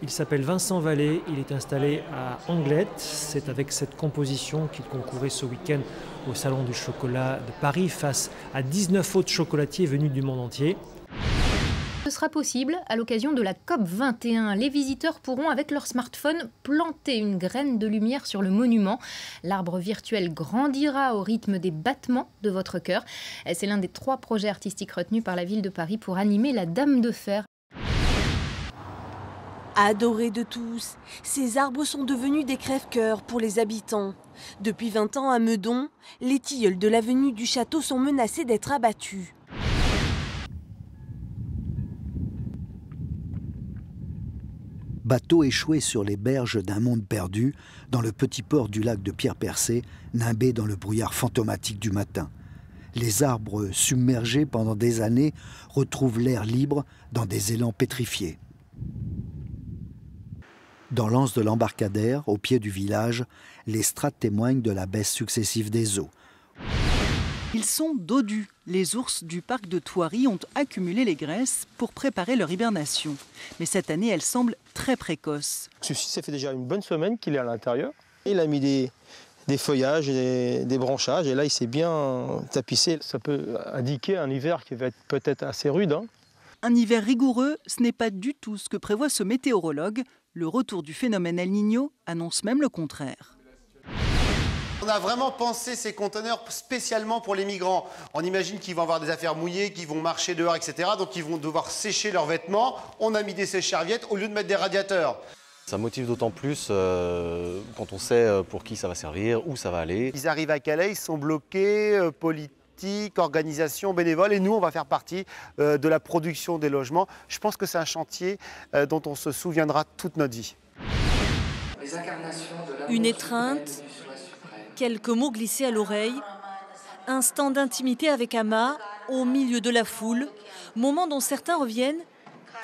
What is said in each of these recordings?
Il s'appelle Vincent Vallée, il est installé à Anglet. C'est avec cette composition qu'il concourait ce week-end au Salon du chocolat de Paris face à 19 autres chocolatiers venus du monde entier. Ce sera possible à l'occasion de la COP 21. Les visiteurs pourront, avec leur smartphone, planter une graine de lumière sur le monument. L'arbre virtuel grandira au rythme des battements de votre cœur. C'est l'un des 3 projets artistiques retenus par la ville de Paris pour animer la Dame de Fer. Adorés de tous, ces arbres sont devenus des crève-cœurs pour les habitants. Depuis 20 ans à Meudon, les tilleuls de l'avenue du Château sont menacés d'être abattus. Bateau échoué sur les berges d'un monde perdu, dans le petit port du lac de Pierre-Percé, nimbé dans le brouillard fantomatique du matin. Les arbres submergés pendant des années retrouvent l'air libre dans des élans pétrifiés. Dans l'anse de l'embarcadère, au pied du village, les strates témoignent de la baisse successive des eaux. Ils sont dodus. Les ours du parc de Thoiry ont accumulé les graisses pour préparer leur hibernation. Mais cette année, elle semble très précoce. Celui-ci, ça fait déjà une bonne semaine qu'il est à l'intérieur. Il a mis des feuillages et des branchages. Et là, il s'est bien tapissé. Ça peut indiquer un hiver qui va être peut-être assez rude. Un hiver rigoureux, ce n'est pas du tout ce que prévoit ce météorologue. Le retour du phénomène El Niño annonce même le contraire. On a vraiment pensé ces conteneurs spécialement pour les migrants. On imagine qu'ils vont avoir des affaires mouillées, qu'ils vont marcher dehors, etc. Donc ils vont devoir sécher leurs vêtements. On a mis des sèche-serviettes au lieu de mettre des radiateurs. Ça motive d'autant plus quand on sait pour qui ça va servir, où ça va aller. Ils arrivent à Calais, ils sont bloqués, politique, organisation, bénévoles. Et nous, on va faire partie de la production des logements. Je pense que c'est un chantier dont on se souviendra toute notre vie. Une étreinte, quelques mots glissés à l'oreille, instant d'intimité avec Ama, au milieu de la foule, moment dont certains reviennent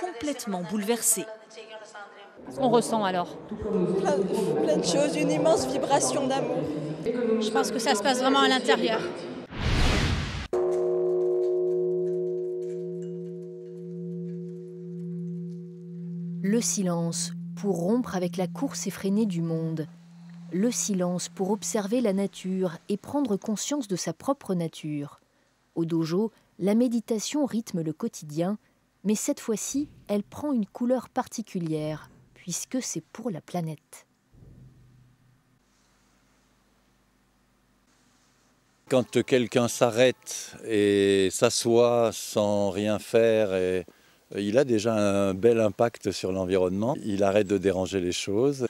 complètement bouleversés. On ressent alors plein de choses, une immense vibration d'amour. Je pense que ça se passe vraiment à l'intérieur. Le silence pour rompre avec la course effrénée du monde. Le silence pour observer la nature et prendre conscience de sa propre nature. Au dojo, la méditation rythme le quotidien, mais cette fois-ci, elle prend une couleur particulière, puisque c'est pour la planète. Quand quelqu'un s'arrête et s'assoit sans rien faire, il a déjà un bel impact sur l'environnement. Il arrête de déranger les choses.